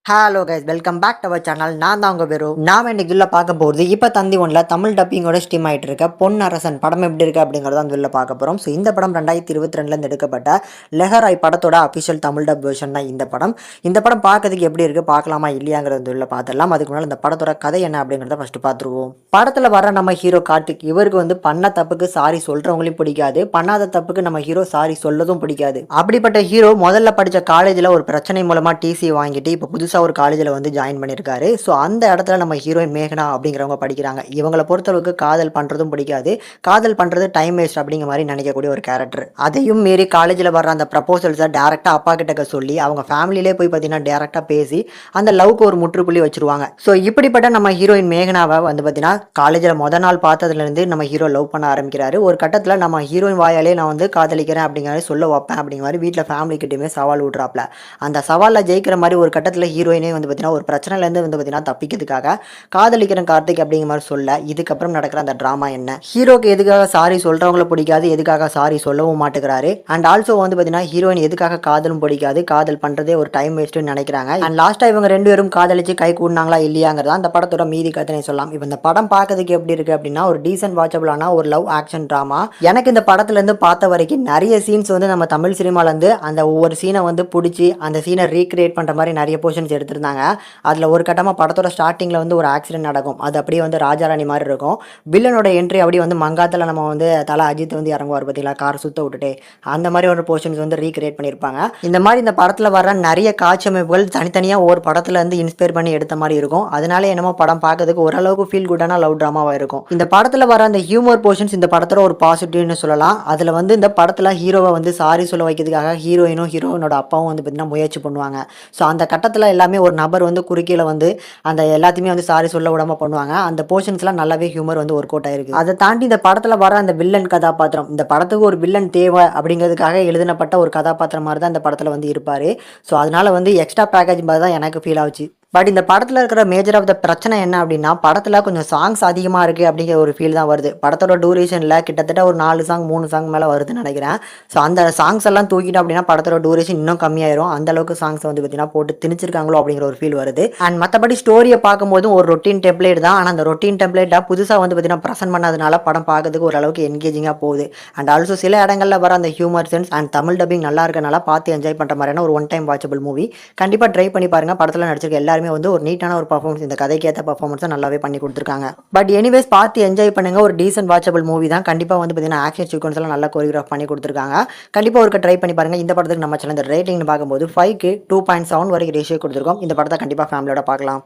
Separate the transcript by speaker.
Speaker 1: Hello guys, welcome back to our channel. நான் தான் உங்கள் பேரு. நாம் இன்னைக்கு உள்ள பார்க்க போகிறது இப்போ தந்தி ஒன்றில் தமிழ் டப்பிங்கோட ஸ்டீம் ஆகிட்டு இருக்க பொன்னரசன் படம் எப்படி இருக்குது அப்படிங்கிறத வந்து உள்ள பார்க்க போகிறோம். ஸோ இந்த படம் 2022 எடுக்கப்பட்ட லெஹராய் படத்தோட அஃபிஷியல் தமிழ் டப் வெர்ஷன் தான் இந்த படம். இந்த படம் பார்க்கறதுக்கு எப்படி இருக்குது, பார்க்கலாமா இல்லையாங்கிறது உள்ள பார்த்துடலாம். அதுக்கு முன்னால் இந்த படத்தோட கதை என்ன அப்படிங்கிறத ஃபஸ்ட்டு பார்த்துருவோம். படத்தில் வர நம்ம ஹீரோ கார்த்திக், இவருக்கு வந்து பண்ண தப்புக்கு சாரி சொல்கிறவங்களையும் பிடிக்காது, பண்ணாத தப்புக்கு நம்ம ஹீரோ சாரி சொல்லதும் பிடிக்காது. அப்படிப்பட்ட ஹீரோ முதல்ல படித்த காலேஜில் ஒரு பிரச்சனை மூலமாக டிசி வாங்கிட்டு இப்போ புதுசாக ஒரு காலேஜில் வந்து ஜாயின் பண்ணியிருக்காரு. ஸோ அந்த இடத்துல நம்ம ஹீரோயின் மேகனா அப்படிங்கிறவங்க படிக்கிறாங்க. இவங்களை பொறுத்தளவுக்கு காதல் பண்ணுறதும் பிடிக்காது, காதல் பண்ணுறது டைம் வேஸ்ட் அப்படிங்கிற மாதிரி நினைக்கக்கூடிய ஒரு கேரக்டர். அதையும் மீறி காலேஜில் வர அந்த ப்ரப்போசல்ஸை டேரெக்டாக அப்பா கிட்ட சொல்லி அவங்க ஃபேமிலியிலே போய் பார்த்தீங்கன்னா டேரெக்டாக பேசி அந்த லவ்க்கு ஒரு முற்றுப்புள்ளி வச்சிருவாங்க. ஸோ இப்படிப்பட்ட நம்ம ஹீரோயின் மேகனாவை வந்து பார்த்தீங்கன்னா காலேஜில் நாள் பார்த்ததுலேருந்து நம்ம ஹீரோ லவ் பண்ண ஆரம்பிக்கிறாரு. ஒரு கட்டத்தில் நம்ம ஹீரோயின் வாயாலே நான் வந்து காதலிக்கிறேன் அப்படிங்கிற சொல்ல வைப்பேன் அப்படிங்கிற மாதிரி வீட்டில் ஃபேமிலி கிட்டேயுமே சவால் விட்றாப்ல. அந்த சவாலில் ஜெயிக்கிற மாதிரி ஒரு கட்டத்தில் ஹீரோயினே வந்து பார்த்தீங்கன்னா ஒரு பிரச்சனையிலேருந்து வந்து பார்த்தீங்கன்னா தப்பிக்கிறதுக்காக காதலிக்கிறேன் கார்த்திக் அப்படிங்கிற மாதிரி சொல்ல, இதுக்கப்புறம் நடக்கிற அந்த ட்ராமா என்ன, ஹீரோக்கு எதுக்காக சாரி சொல்கிறவங்கள பிடிக்காது, எதுக்காக சாரி சொல்லவும் மாட்டேங்கிறாரு, அண்ட் ஆல்சோ வந்து பார்த்தீங்கன்னா ஹீரோயின் எதுக்காக காதலும் பிடிக்காது, காதல் பண்ணுறதே ஒரு டைம் வேஸ்ட்டுன்னு நினைக்கிறாங்க. அண்ட் லாஸ்ட்டாக இவங்க ரெண்டு பேரும் காதலிச்சு கை கூடினாங்களா இல்லையாங்கிறதா அந்த படத்தோட மீதி கதையை சொல்லலாம். இப்போ இந்த படம் பார்க்கறதுக்கு எப்படி இருக்குது அப்படின்னா ஒரு டீசென்ட் வாட்சபிளான ஒரு லவ் ஆக்ஷன் ட்ராமா. எனக்கு இந்த படத்துலேருந்து பார்த்த வரைக்கும் நிறைய சீன்ஸ் வந்து நம்ம தமிழ் சினிமாலேருந்து அந்த ஒவ்வொரு சீனை வந்து பிடிச்சி அந்த சீனை ரீக்ரியேட் பண்ணுற மாதிரி நிறைய போர்ஷன்ஸ் எடுத்திருந்தாங்க. அதில் ஒரு கட்டமாக படத்தோட ஸ்டார்டிங்கில் வந்து ஒரு ஆக்சிடென்ட் நடக்கும். அது அப்படியே வந்து ராஜாராணி மாதிரி இருக்கும். வில்லனோட என்ட்ரி அப்படியே வந்து மங்காத்தில் நம்ம வந்து தலை அஜித் வந்து இறங்குவார் பார்த்தீங்களா, கார் சுத்த விட்டுட்டு, அந்த மாதிரி ஒரு போர்ஷன்ஸ் வந்து ரீக்ரியேட் பண்ணியிருப்பாங்க. இந்த மாதிரி இந்த படத்தில் வர நிறைய காட்சி அமைப்புகள் தனித்தனியாக ஒரு படத்தில் இருந்து இன்ஸ்பயர் பண்ணி எடுத்த மாதிரி இருக்கும். அதனால என்னமோ படம் பார்க்கறதுக்கு ஓரளவுக்கு ஃபீல் குட்டான லவ் ட்ராமாவாக இருக்கும். இந்த படத்தில் வர அந்த ஹியூமர் போர்ஷன்ஸ் இந்த படத்தோட ஒரு பாசிட்டிவ்னு சொல்லலாம். அதில் வந்து இந்த படத்தில் ஹீரோவை வந்து சாரி சொல்ல வைக்கிறதுக்காக ஹீரோயினோட அப்பாவும் வந்து பார்த்தீங்கன்னா முயற்சி பண்ணுவாங்க. ஸோ அந்த கட்டத்தில் எல்லாமே ஒரு நபர் வந்து குறுக்கீழ வந்து அந்த எல்லாத்தையுமே வந்து சாரி சொல்ல விடாம பண்ணுவாங்க. அந்த போர்ஷன்ஸ்லாம் நல்லாவே ஹியூமர் வந்து ஒர்க் அவுட் ஆயிருக்கு. அதை தாண்டி இந்த படத்தில் வர அந்த வில்லன் கதாபாத்திரம், இந்த படத்துக்கு ஒரு வில்லன் தேவை அப்படிங்கிறதுக்காக எழுதினப்பட்ட ஒரு கதாபாத்திரம் மாதிரி தான் இந்த படத்தில் வந்து இருப்பார். ஸோ அதனால வந்து எக்ஸ்ட்ரா பேக்கேஜ் மாதிரி தான் எனக்கு ஃபீல் ஆச்சு. பட் இந்த படத்தில் இருக்கிற மேஜர் ஆஃப் த பிரச்சனை என்ன அப்படின்னா படத்தில் கொஞ்சம் சாங்ஸ் அதிகமாக இருக்குது அப்படிங்கிற ஒரு ஃபீல் தான் வருது. படத்தோட டூரேஷனில் கிட்டத்தட்ட ஒரு 4 சாங் 3 சாங் மேலே வருதுன்னு நினைக்கிறேன். ஸோ அந்த சாங்ஸ் எல்லாம் தூக்கிட்டோம் அப்படின்னா படத்தோட டூரேஷன் இன்னும் கம்மியாயிரும். அந்த அளவுக்கு சாங்ஸ் வந்து பார்த்தீங்கன்னா போட்டு திணிச்சிருக்காங்களோ அப்படிங்கிற ஒரு ஃபீல் வருது. அண்ட் மற்றபடி ஸ்டோரியை பார்க்கும்போதும் ஒரு ரொட்டீன் டெம்ப்ளேட் தான். ஆனால் அந்த ரொட்டீன் டெம்ப்ளேட்டாக புதுசாக வந்து பார்த்தீங்கன்னா ப்ரெசென்ட் பண்ணதுனால படம் பார்க்கறதுக்கு ஓரளவுக்கு என்கேஜிங்காக போகுது. அண்ட் ஆல்சோ சில இடங்களில் வர அந்த humour sense and Tamil dubbing நல்லா இருக்கனால பார்த்து என்ஜாய் பண்ணுற மாதிரியான ஒரு ஒன் டைம் வாட்சபிள் மூவி. கண்டிப்பாக ட்ரை பண்ணி பாருங்கள். படத்தில் நடிச்சிருக்க எல்லாருமே வந்து ஒரு நீட்டான ஒரு பர்ஃபார்மன்ஸ், இந்த கதைக்கு ஏற்ற பர்ஃபார்மன்ஸை நல்லாவே பண்ணி கொடுத்துருக்காங்க. பட் எனிவேஸ் பார்த்து என்ஜாய் பண்ணுங்க. ஒரு டீசென்ட் வாட்சபிள் மூவி தான். கண்டிப்பாக வந்து பார்த்தீங்கன்னா ஆக்ஷன் சீக்வன்ஸ் எல்லாம் நல்லா கோரியோகிராஃப் பண்ணி கொடுத்துருக்காங்க. கண்டிப்பாக ஒரு ட்ரை பண்ணி பாருங்க. இந்த படத்துக்கு நம்ம சேனல் ரேட்டிங்னு பார்க்கும்போது 5க்கு 2.7 வரைக்கும் ரேஷியோ கொடுத்துருக்கோம். இந்த படத்தை கண்டிப்பாக ஃபேமிலியோட பார்க்கலாம்.